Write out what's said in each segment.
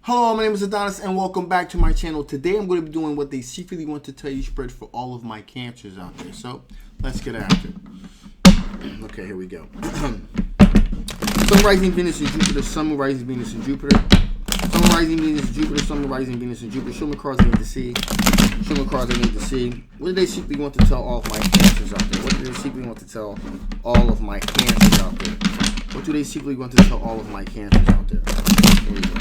Hello, my name is Adonis and welcome back to my channel. Today I'm going to be doing what they secretly want to tell you spread for all of my cancers out there. So, let's get after it. Okay, here we go. Sun, rising Venus and Jupiter, Sun, rising Venus and Jupiter. Sun, rising Venus and Jupiter, Sun, rising Venus and Jupiter. Show me cards I need to see. Show me cards I need to see. What do they secretly want to tell all of my cancers out there? What do they secretly want to tell all of my cancers out there? What do they secretly want to tell all of my cancers out there? Here we go.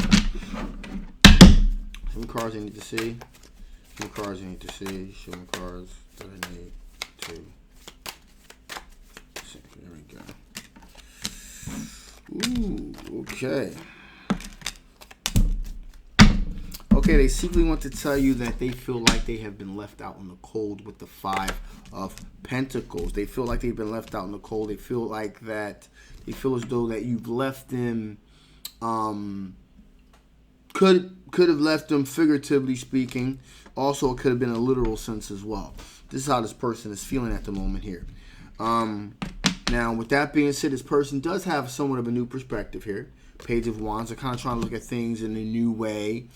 Some cards I need to see. Some cards I need to see. Some cards that I need to see. There we go. Ooh, okay. Okay, they secretly want to tell you that they feel like they have been left out in the cold with the Five of Pentacles. They feel like they've been left out in the cold. They feel like that. They feel as though that you've left them. Could have left them figuratively speaking. Also, it could have been a literal sense as well. This is how this person is feeling at the moment here. Now, with that being said, this person does have somewhat of a new perspective here. Page of Wands. They're kind of trying to look at things in a new way,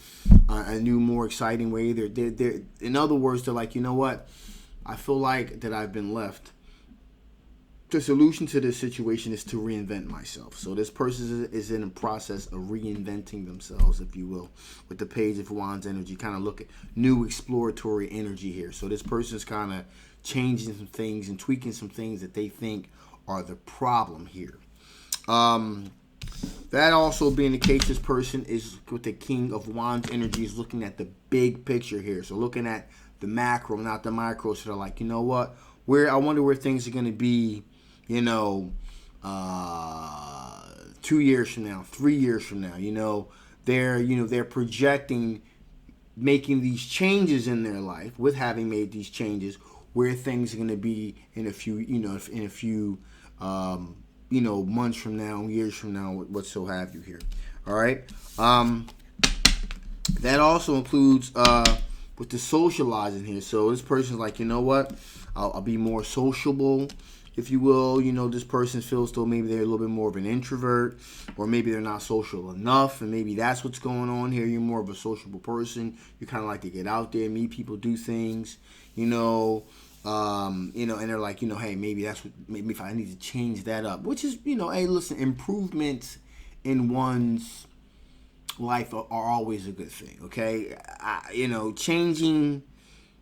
a new, more exciting way. They're in other words, they're like, you know what? I feel like that I've been left. The solution to this situation is to reinvent myself. So this person is in a process of reinventing themselves, if you will, with the Page of Wands energy. Kind of look at new exploratory energy here. So this person is kind of changing some things and tweaking some things that they think are the problem here. That also being the case, this person is with the King of Wands energy is looking at the big picture here. So looking at the macro, not the micro. So they're like, you know what? I wonder where things are going to be. 2 years from now, 3 years from now, they're projecting making these changes in their life with having made these changes where things are going to be in a few, months from now, years from now, what so have you here. All right. That also includes, with the socializing here. So this person's like, you know what? I'll be more sociable, if you will. This person feels though maybe they're a little bit more of an introvert, or maybe they're not social enough, and maybe that's what's going on here. You're more of a sociable person. You kind of like to get out there, meet people, do things, and they're like, hey, maybe if I need to change that up, which is, hey, listen, improvements in one's life are always a good thing, okay? Changing.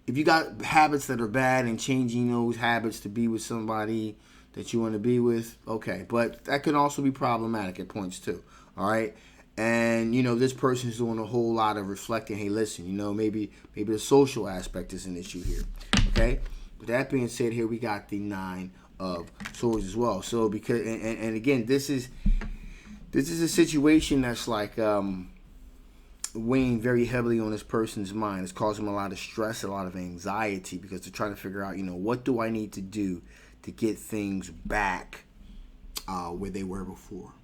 If you got habits that are bad and changing those habits to be with somebody that you want to be with, okay. But that can also be problematic at points too, all right? And, this person is doing a whole lot of reflecting. Hey, listen, maybe the social aspect is an issue here, okay? With that being said, here we got the Nine of Swords as well. So, because, and again, this is a situation that's like, weighing very heavily on this person's mind. It's causing them a lot of stress, a lot of anxiety, because they're trying to figure out, what do I need to do to get things back where they were before?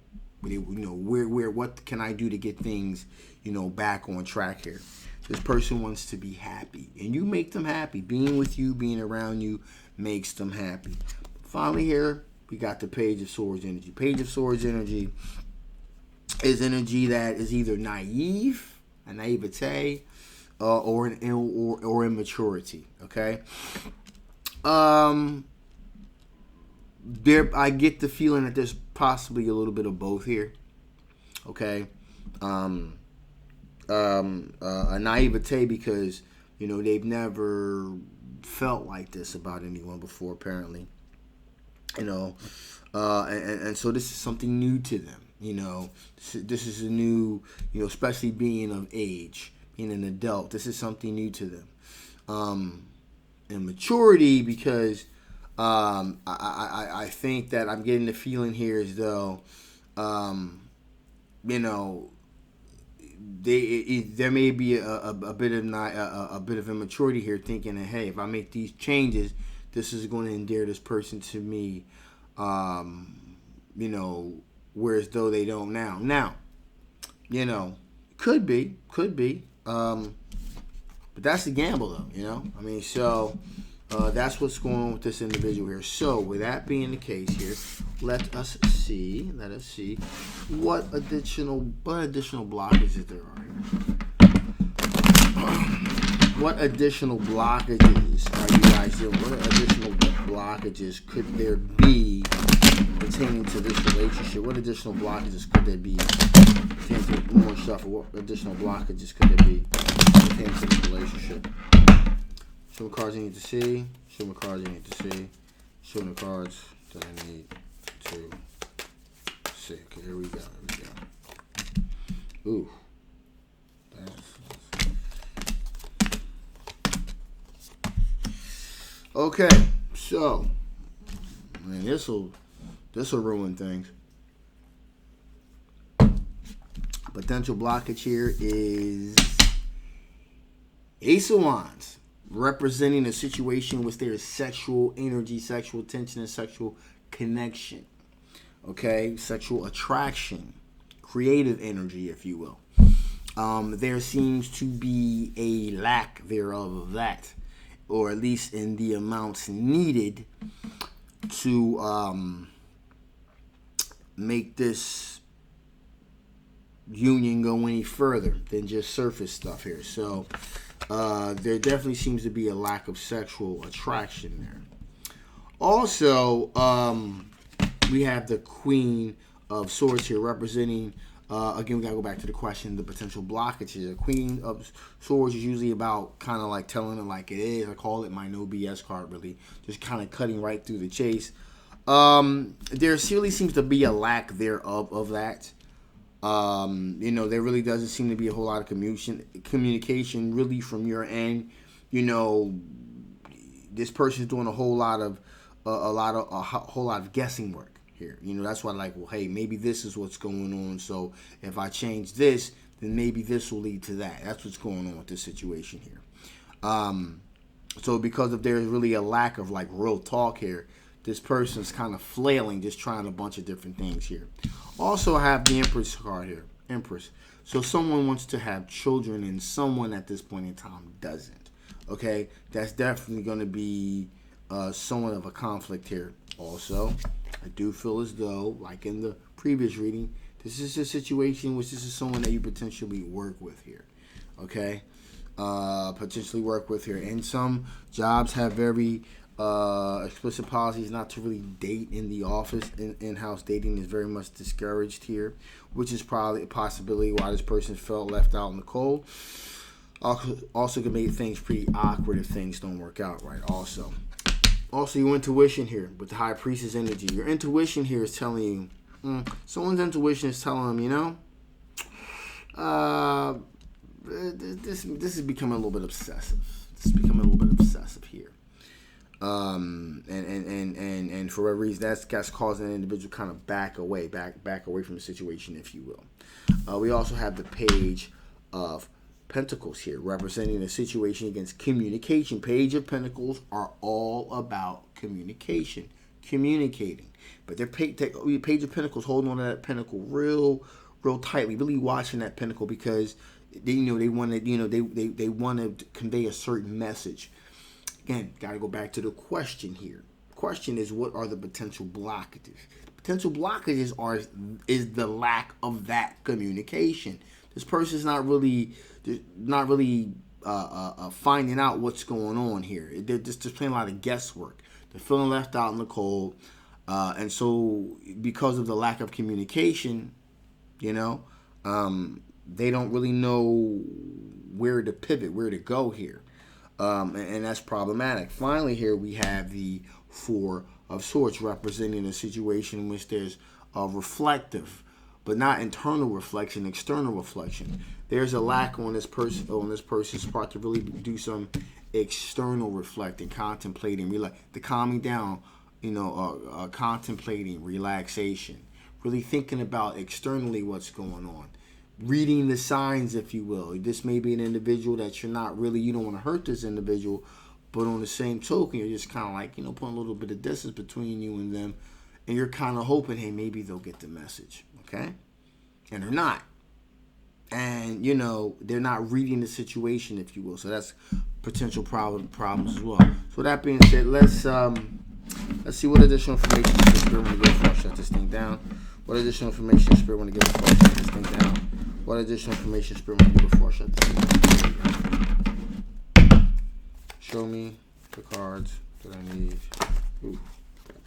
What can I do to get things, back on track here? This person wants to be happy, and you make them happy. Being with you, being around you makes them happy. Finally here, we got the Page of Swords energy. Page of Swords energy is energy that is either naive, a naivete, or immaturity. Okay. I get the feeling that there's possibly a little bit of both here. Okay. A naivete because they've never felt like this about anyone before, apparently. And so this is something new to them. This is a new, especially being of age, being an adult. This is something new to them. And maturity, because I think that I'm getting the feeling here as though, there may be a bit of immaturity here, thinking that, hey, if I make these changes, this is going to endear this person to me. Whereas though they don't now. Now, could be. But that's a gamble though, so That's what's going on with this individual here. So, with that being the case here, let us see what additional blockages there are here. What additional blockages are you guys dealing with? What additional blockages could there be pertaining to this relationship? What additional blockages could there be pertaining to more shuffle? What additional blockages could there be pertaining to this relationship? Show me cards you need to see. Show me cards you need to see. Show me cards that I need to see. Okay, here we go. Ooh. Okay, so man, this'll ruin things. Potential blockage here is Ace of Wands, representing a situation which there is sexual energy, sexual tension, and sexual connection. Okay, sexual attraction, creative energy, if you will. There seems to be a lack thereof of that, or at least in the amounts needed to make this union go any further than just surface stuff here. So there definitely seems to be a lack of sexual attraction there. Also, we have the Queen of Swords here representing, again, we got to go back to the question, the potential blockages. The Queen of Swords is usually about kind of like telling it like it is. I call it my no BS card, really. Just kind of cutting right through the chase. There really seems to be a lack thereof of that. There really doesn't seem to be a whole lot of communication really from your end. This person's doing a whole lot of guessing work here. That's why, like, well, hey, maybe this is what's going on. So if I change this, then maybe this will lead to that. That's what's going on with this situation here. So because of there's really a lack of like real talk here, this person's kind of flailing, just trying a bunch of different things here. Also, I have the Empress card here. Empress. So someone wants to have children and someone at this point in time doesn't. Okay? That's definitely going to be somewhat of a conflict here. Also, I do feel as though, like in the previous reading, this is a situation which this is someone that you potentially work with here. Okay? Potentially work with here. And some jobs have very explicit policies not to really date in the office. In-house dating is very much discouraged here, which is probably a possibility why this person felt left out in the cold. Also can make things pretty awkward if things don't work out right. Also, your intuition here with the High Priestess energy. Your intuition here is telling you, someone's intuition is telling them, this is becoming a little bit obsessive. Here. And for whatever reason, that's causing an individual kind of back away from the situation, if you will. We also have the Page of Pentacles here, representing a situation against communication. Page of Pentacles are all about communicating. But their Page of Pentacles holding on to that pentacle real tightly, really watching that pentacle because they want to convey a certain message. Again, got to go back to the question here. The question is, what are the potential blockages? Potential blockages is the lack of that communication. This person's not really finding out what's going on here. They're just playing a lot of guesswork. They're feeling left out in the cold, and so because of the lack of communication, they don't really know where to pivot, where to go here. And that's problematic. Finally, here we have the Four of Swords, representing a situation in which there's a reflective, but not internal reflection, external reflection. There's a lack on this person's part to really do some external reflecting, contemplating, the calming down, contemplating, relaxation, really thinking about externally what's going on. Reading the signs, if you will. This may be an individual that you don't want to hurt this individual, but on the same token, you're just kind of like, putting a little bit of distance between you and them, and you're kind of hoping, hey, maybe they'll get the message, okay? And they're not. And, they're not reading the situation, if you will. So that's potential problems as well. So that being said, let's see what additional information the Spirit want to give before I shut this thing down. What additional information Spirit want to give before I shut this thing down? What additional information Spirit want to give before I shut this thing down? Show me the cards that I need. Ooh,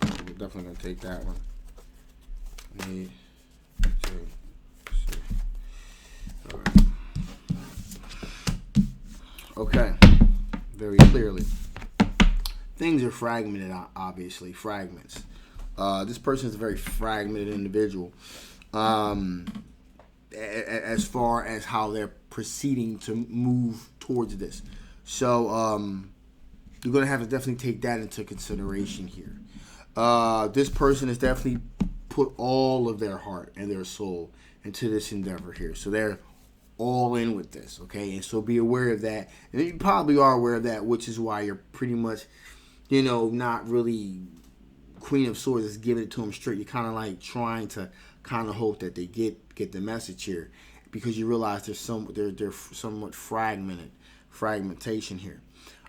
we're definitely gonna take that one. Need to see. All right. Okay. Very clearly. Things are fragmented, obviously. Fragments. This person is a very fragmented individual. As far as how they're proceeding to move towards this. So, you're going to have to definitely take that into consideration here. This person has definitely put all of their heart and their soul into this endeavor here. So they're all in with this, okay? And so be aware of that. And you probably are aware of that, which is why you're pretty much, not really Queen of Swords is giving it to them straight. You're kind of like trying to kind of hope that they get the message here, because you realize there's somewhat fragmentation here.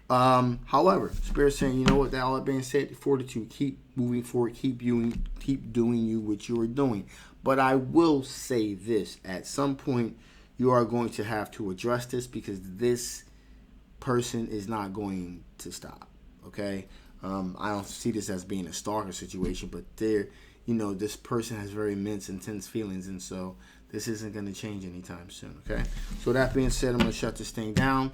However, Spirit's saying, you know what, that all that being said, fortitude, keep moving forward, keep doing what you are doing. But I will say this, at some point you are going to have to address this, because this person is not going to stop. Okay? I don't see this as being a stalker situation, but this person has very intense feelings, and so this isn't going to change anytime soon. Okay? So that being said, I'm going to shut this thing down.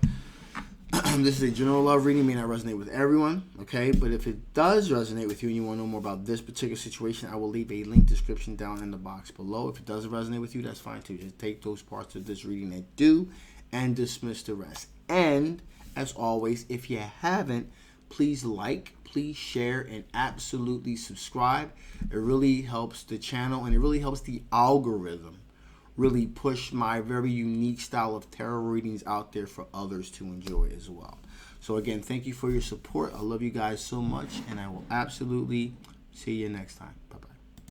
This is a general love reading. It may not resonate with everyone, okay? But if it does resonate with you and you want to know more about this particular situation, I will leave a link description down in the box below. If it doesn't resonate with you, that's fine too. Just take those parts of this reading that do and dismiss the rest. And, as always, if you haven't, please please share, and absolutely subscribe. It really helps the channel, and it really helps the algorithm really push my very unique style of tarot readings out there for others to enjoy as well. So again, thank you for your support. I love you guys so much, and I will absolutely see you next time.